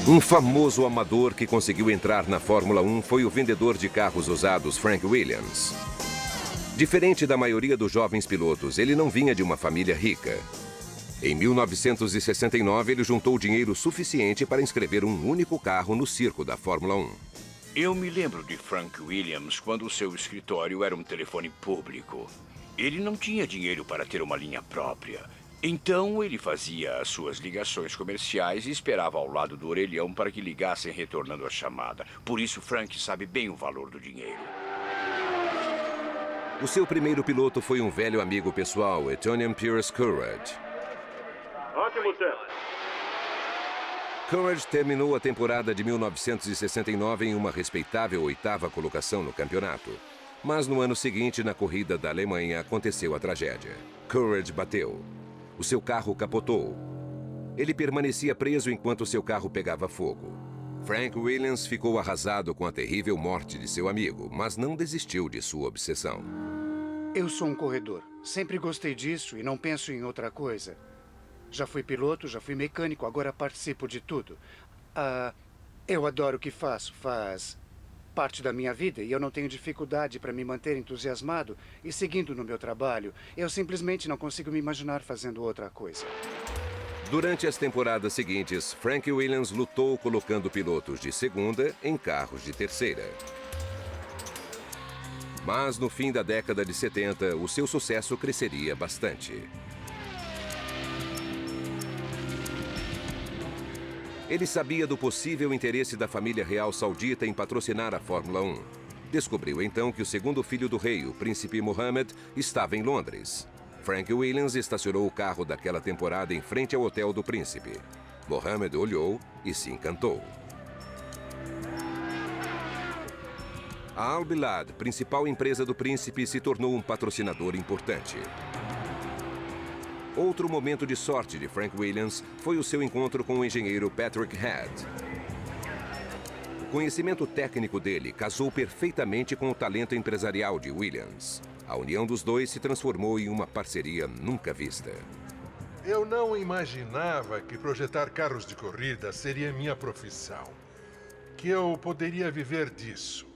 Um famoso amador que conseguiu entrar na Fórmula 1 foi o vendedor de carros usados Frank Williams. Diferente da maioria dos jovens pilotos, ele não vinha de uma família rica. Em 1969, ele juntou dinheiro suficiente para inscrever um único carro no circo da Fórmula 1. Eu me lembro de Frank Williams quando o seu escritório era um telefone público. Ele não tinha dinheiro para ter uma linha própria. Então, ele fazia as suas ligações comerciais e esperava ao lado do orelhão para que ligassem retornando a chamada. Por isso, Frank sabe bem o valor do dinheiro. O seu primeiro piloto foi um velho amigo pessoal, Etonian Pierce Courage. Ótimo tempo. Courage terminou a temporada de 1969 em uma respeitável 8ª colocação no campeonato. Mas no ano seguinte, na corrida da Alemanha, aconteceu a tragédia. Courage bateu. O seu carro capotou. Ele permanecia preso enquanto seu carro pegava fogo. Frank Williams ficou arrasado com a terrível morte de seu amigo, mas não desistiu de sua obsessão. Eu sou um corredor. Sempre gostei disso e não penso em outra coisa. Já fui piloto, já fui mecânico, agora participo de tudo. Eu adoro o que faço, faz parte da minha vida e eu não tenho dificuldade para me manter entusiasmado e seguindo no meu trabalho. Eu simplesmente não consigo me imaginar fazendo outra coisa. Durante as temporadas seguintes, Frank Williams lutou colocando pilotos de segunda em carros de terceira. Mas no fim da década de 70, o seu sucesso cresceria bastante. Ele sabia do possível interesse da família real saudita em patrocinar a Fórmula 1. Descobriu então que o segundo filho do rei, o príncipe Mohammed, estava em Londres. Frank Williams estacionou o carro daquela temporada em frente ao hotel do príncipe. Mohammed olhou e se encantou. A Al Bilad, principal empresa do príncipe, se tornou um patrocinador importante. Outro momento de sorte de Frank Williams foi o seu encontro com o engenheiro Patrick Head. O conhecimento técnico dele casou perfeitamente com o talento empresarial de Williams. A união dos dois se transformou em uma parceria nunca vista. Eu não imaginava que projetar carros de corrida seria minha profissão, que eu poderia viver disso.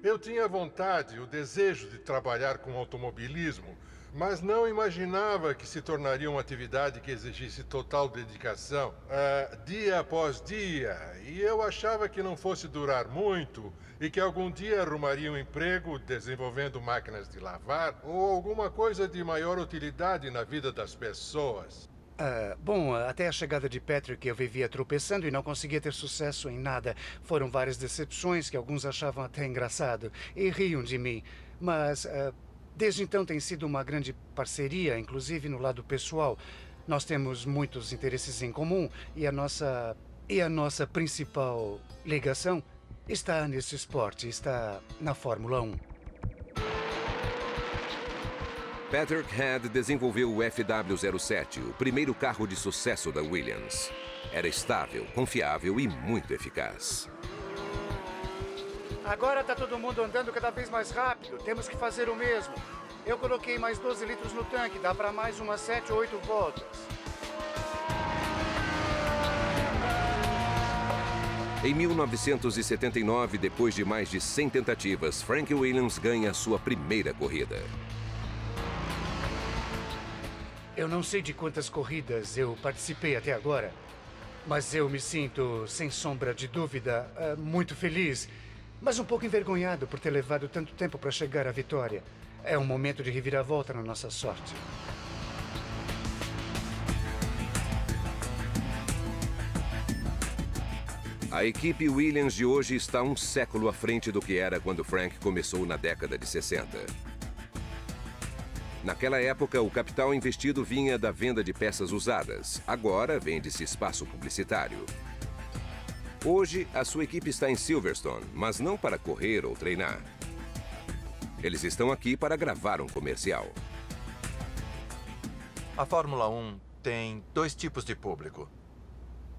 Eu tinha vontade, o desejo de trabalhar com automobilismo, mas não imaginava que se tornaria uma atividade que exigisse total dedicação, dia após dia. E eu achava que não fosse durar muito e que algum dia arrumaria um emprego desenvolvendo máquinas de lavar ou alguma coisa de maior utilidade na vida das pessoas. Bom, até a chegada de Patrick eu vivia tropeçando e não conseguia ter sucesso em nada. Foram várias decepções que alguns achavam até engraçado e riam de mim. Mas desde então tem sido uma grande parceria, inclusive no lado pessoal. Nós temos muitos interesses em comum e a nossa principal ligação está nesse esporte, está na Fórmula 1. Patrick Head desenvolveu o FW07, o primeiro carro de sucesso da Williams. Era estável, confiável e muito eficaz. Agora está todo mundo andando cada vez mais rápido. Temos que fazer o mesmo. Eu coloquei mais 12 litros no tanque. Dá para mais umas 7 ou 8 voltas. Em 1979, depois de mais de 100 tentativas, Frank Williams ganha sua primeira corrida. Eu não sei de quantas corridas eu participei até agora, mas eu me sinto, sem sombra de dúvida, muito feliz, mas um pouco envergonhado por ter levado tanto tempo para chegar à vitória. É um momento de reviravolta na nossa sorte. A equipe Williams de hoje está um século à frente do que era quando Frank começou na década de 60. Naquela época, o capital investido vinha da venda de peças usadas. Agora, vende-se espaço publicitário. Hoje, a sua equipe está em Silverstone, mas não para correr ou treinar. Eles estão aqui para gravar um comercial. A Fórmula 1 tem dois tipos de público.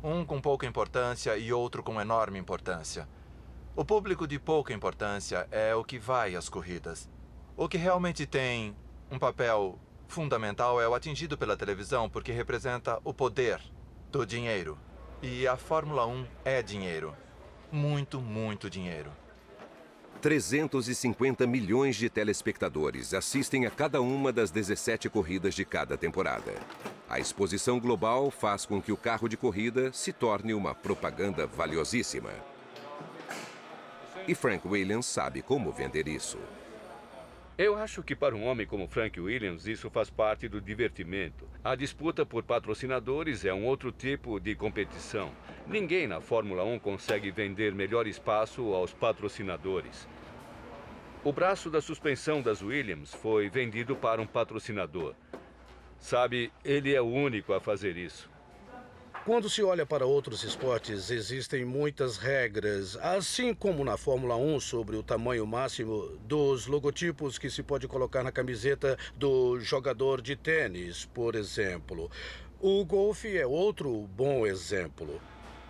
Um com pouca importância e outro com enorme importância. O público de pouca importância é o que vai às corridas. O que realmente tem um papel fundamental é o atingido pela televisão, porque representa o poder do dinheiro. E a Fórmula 1 é dinheiro. Muito, muito dinheiro. 350 milhões de telespectadores assistem a cada uma das 17 corridas de cada temporada. A exposição global faz com que o carro de corrida se torne uma propaganda valiosíssima. E Frank Williams sabe como vender isso. Eu acho que para um homem como Frank Williams, isso faz parte do divertimento. A disputa por patrocinadores é um outro tipo de competição. Ninguém na Fórmula 1 consegue vender melhor espaço aos patrocinadores. O braço da suspensão das Williams foi vendido para um patrocinador. Sabe, ele é o único a fazer isso. Quando se olha para outros esportes, existem muitas regras, assim como na Fórmula 1, sobre o tamanho máximo dos logotipos que se pode colocar na camiseta do jogador de tênis, por exemplo. O golfe é outro bom exemplo.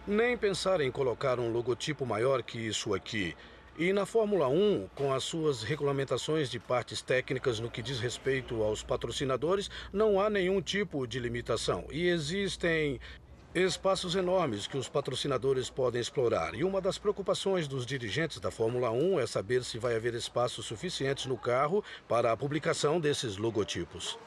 Nem pensar em colocar um logotipo maior que isso aqui. E na Fórmula 1, com as suas regulamentações de partes técnicas no que diz respeito aos patrocinadores, não há nenhum tipo de limitação. E existem espaços enormes que os patrocinadores podem explorar. E uma das preocupações dos dirigentes da Fórmula 1 é saber se vai haver espaços suficientes no carro para a publicação desses logotipos.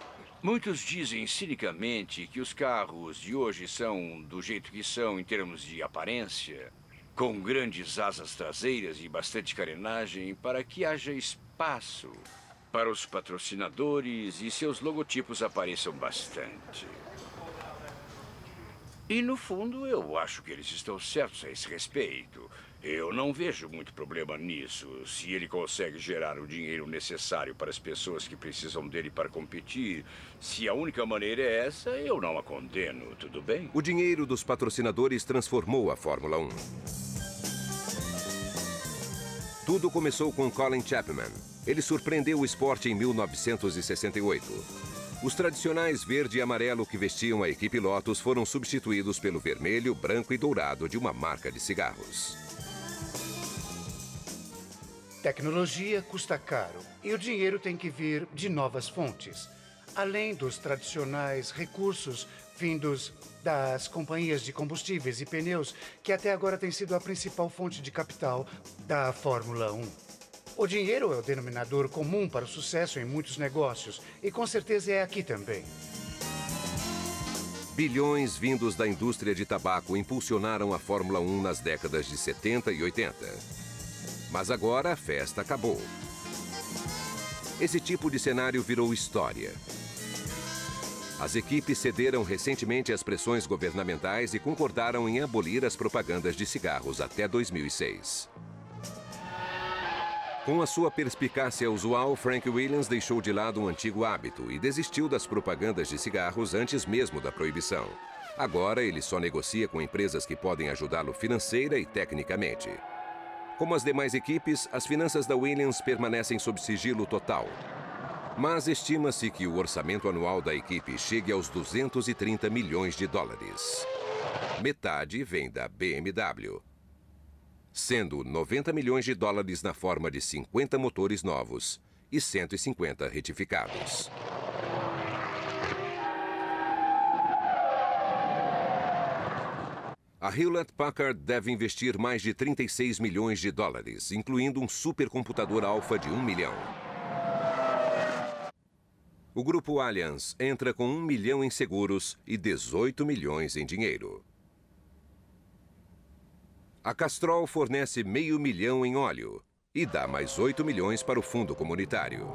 Muitos dizem cinicamente que os carros de hoje são do jeito que são em termos de aparência, com grandes asas traseiras e bastante carenagem, para que haja espaço para os patrocinadores e seus logotipos apareçam bastante. E, no fundo, eu acho que eles estão certos a esse respeito. Eu não vejo muito problema nisso. Se ele consegue gerar o dinheiro necessário para as pessoas que precisam dele para competir, se a única maneira é essa, eu não a condeno, tudo bem? O dinheiro dos patrocinadores transformou a Fórmula 1. Tudo começou com Colin Chapman. Ele surpreendeu o esporte em 1968. Os tradicionais verde e amarelo que vestiam a equipe Lotus foram substituídos pelo vermelho, branco e dourado de uma marca de cigarros. Tecnologia custa caro e o dinheiro tem que vir de novas fontes. Além dos tradicionais recursos vindos das companhias de combustíveis e pneus, que até agora tem sido a principal fonte de capital da Fórmula 1. O dinheiro é o denominador comum para o sucesso em muitos negócios, e com certeza é aqui também. Bilhões vindos da indústria de tabaco impulsionaram a Fórmula 1 nas décadas de 70 e 80. Mas agora a festa acabou. Esse tipo de cenário virou história. As equipes cederam recentemente às pressões governamentais e concordaram em abolir as propagandas de cigarros até 2006. Com a sua perspicácia usual, Frank Williams deixou de lado um antigo hábito e desistiu das propagandas de cigarros antes mesmo da proibição. Agora ele só negocia com empresas que podem ajudá-lo financeira e tecnicamente. Como as demais equipes, as finanças da Williams permanecem sob sigilo total. Mas estima-se que o orçamento anual da equipe chegue aos 230 milhões de dólares. Metade vem da BMW. Sendo 90 milhões de dólares na forma de 50 motores novos e 150 retificados. A Hewlett-Packard deve investir mais de 36 milhões de dólares, incluindo um supercomputador alfa de 1 milhão. O grupo Allianz entra com 1 milhão em seguros e 18 milhões em dinheiro. A Castrol fornece $500 mil em óleo e dá mais 8 milhões para o fundo comunitário.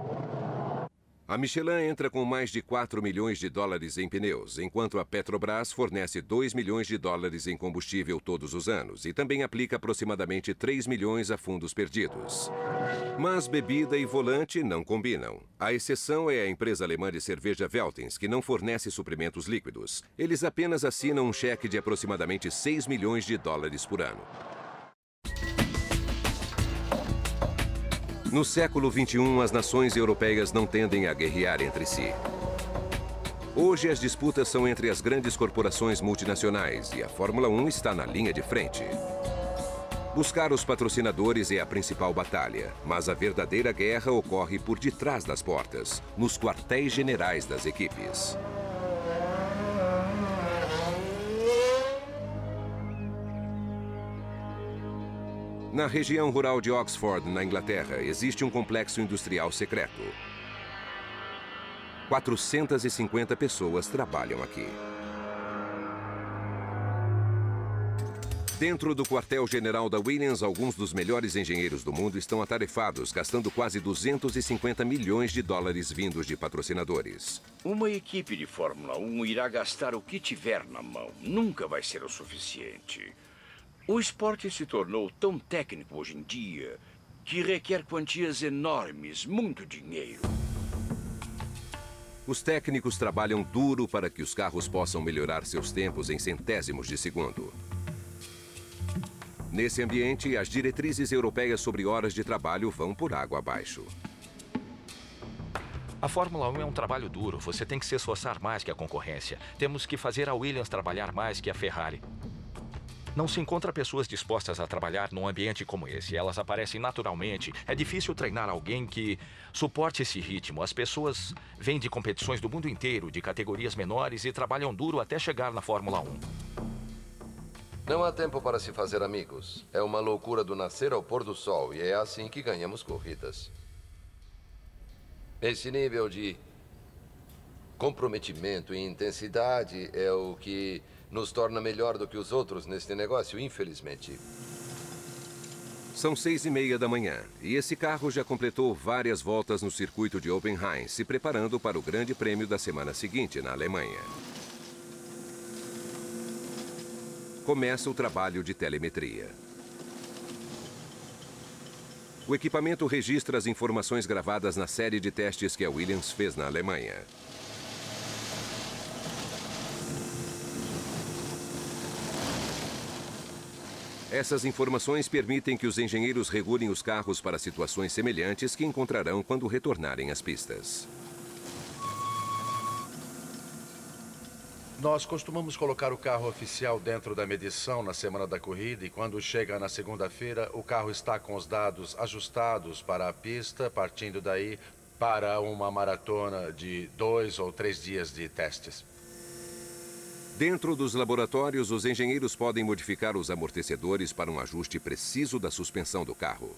A Michelin entra com mais de 4 milhões de dólares em pneus, enquanto a Petrobras fornece 2 milhões de dólares em combustível todos os anos e também aplica aproximadamente 3 milhões a fundos perdidos. Mas bebida e volante não combinam. A exceção é a empresa alemã de cerveja Veltins, que não fornece suprimentos líquidos. Eles apenas assinam um cheque de aproximadamente 6 milhões de dólares por ano. No século XXI, as nações europeias não tendem a guerrear entre si. Hoje, as disputas são entre as grandes corporações multinacionais e a Fórmula 1 está na linha de frente. Buscar os patrocinadores é a principal batalha, mas a verdadeira guerra ocorre por detrás das portas, nos quartéis generais das equipes. Na região rural de Oxford, na Inglaterra, existe um complexo industrial secreto. 450 pessoas trabalham aqui. Dentro do quartel-general da Williams, alguns dos melhores engenheiros do mundo estão atarefados, gastando quase 250 milhões de dólares vindos de patrocinadores. Uma equipe de Fórmula 1 irá gastar o que tiver na mão. Nunca vai ser o suficiente. O esporte se tornou tão técnico hoje em dia que requer quantias enormes, muito dinheiro. Os técnicos trabalham duro para que os carros possam melhorar seus tempos em centésimos de segundo. Nesse ambiente, as diretrizes europeias sobre horas de trabalho vão por água abaixo. A Fórmula 1 é um trabalho duro. Você tem que se esforçar mais que a concorrência. Temos que fazer a Williams trabalhar mais que a Ferrari. Não se encontra pessoas dispostas a trabalhar num ambiente como esse. Elas aparecem naturalmente. É difícil treinar alguém que suporte esse ritmo. As pessoas vêm de competições do mundo inteiro, de categorias menores e trabalham duro até chegar na Fórmula 1. Não há tempo para se fazer amigos. É uma loucura do nascer ao pôr do sol e é assim que ganhamos corridas. Esse nível de comprometimento e intensidade é o que nos torna melhor do que os outros neste negócio, infelizmente. São 6h30 da manhã e esse carro já completou várias voltas no circuito de Oppenheim, se preparando para o Grande Prêmio da semana seguinte na Alemanha. Começa o trabalho de telemetria. O equipamento registra as informações gravadas na série de testes que a Williams fez na Alemanha. Essas informações permitem que os engenheiros regulem os carros para situações semelhantes que encontrarão quando retornarem às pistas. Nós costumamos colocar o carro oficial dentro da medição na semana da corrida e quando chega na segunda-feira, o carro está com os dados ajustados para a pista, partindo daí para uma maratona de 2 ou 3 dias de testes. Dentro dos laboratórios, os engenheiros podem modificar os amortecedores para um ajuste preciso da suspensão do carro.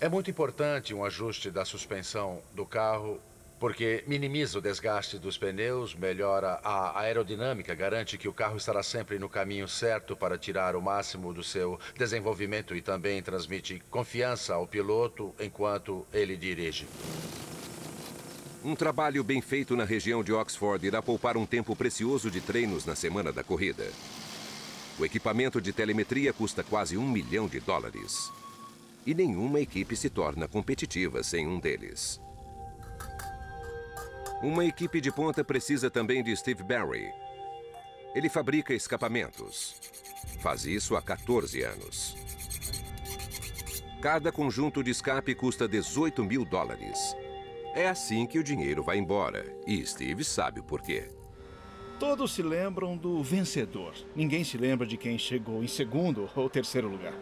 É muito importante um ajuste da suspensão do carro, porque minimiza o desgaste dos pneus, melhora a aerodinâmica, garante que o carro estará sempre no caminho certo para tirar o máximo do seu desenvolvimento e também transmite confiança ao piloto enquanto ele dirige. Um trabalho bem feito na região de Oxford irá poupar um tempo precioso de treinos na semana da corrida. O equipamento de telemetria custa quase $1 milhão. E nenhuma equipe se torna competitiva sem um deles. Uma equipe de ponta precisa também de Steve Barry. Ele fabrica escapamentos. Faz isso há 14 anos. Cada conjunto de escape custa $18 mil. É assim que o dinheiro vai embora. E Steve sabe o porquê. Todos se lembram do vencedor. Ninguém se lembra de quem chegou em segundo ou terceiro lugar.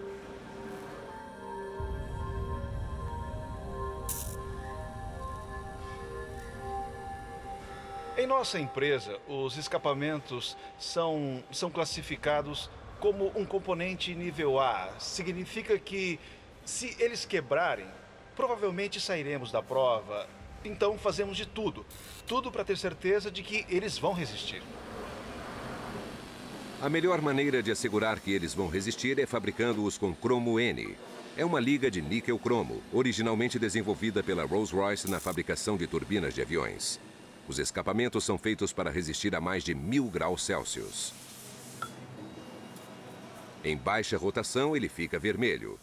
Em nossa empresa, os escapamentos são classificados como um componente nível A. Significa que, se eles quebrarem, provavelmente sairemos da prova. Então fazemos de tudo para ter certeza de que eles vão resistir. A melhor maneira de assegurar que eles vão resistir é fabricando-os com cromo N. É uma liga de níquel-cromo, originalmente desenvolvida pela Rolls-Royce na fabricação de turbinas de aviões. Os escapamentos são feitos para resistir a mais de 1000 graus Celsius. Em baixa rotação, ele fica vermelho.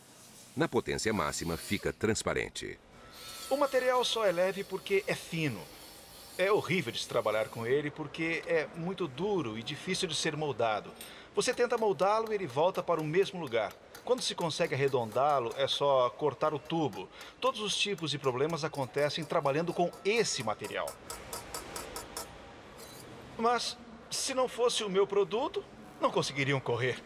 Na potência máxima, fica transparente. O material só é leve porque é fino. É horrível de se trabalhar com ele porque é muito duro e difícil de ser moldado. Você tenta moldá-lo e ele volta para o mesmo lugar. Quando se consegue arredondá-lo, é só cortar o tubo. Todos os tipos de problemas acontecem trabalhando com esse material. Mas, se não fosse o meu produto, não conseguiriam correr.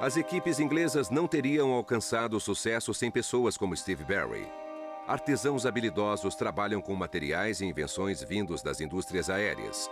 As equipes inglesas não teriam alcançado sucesso sem pessoas como Steve Barry. Artesãos habilidosos trabalham com materiais e invenções vindos das indústrias aéreas.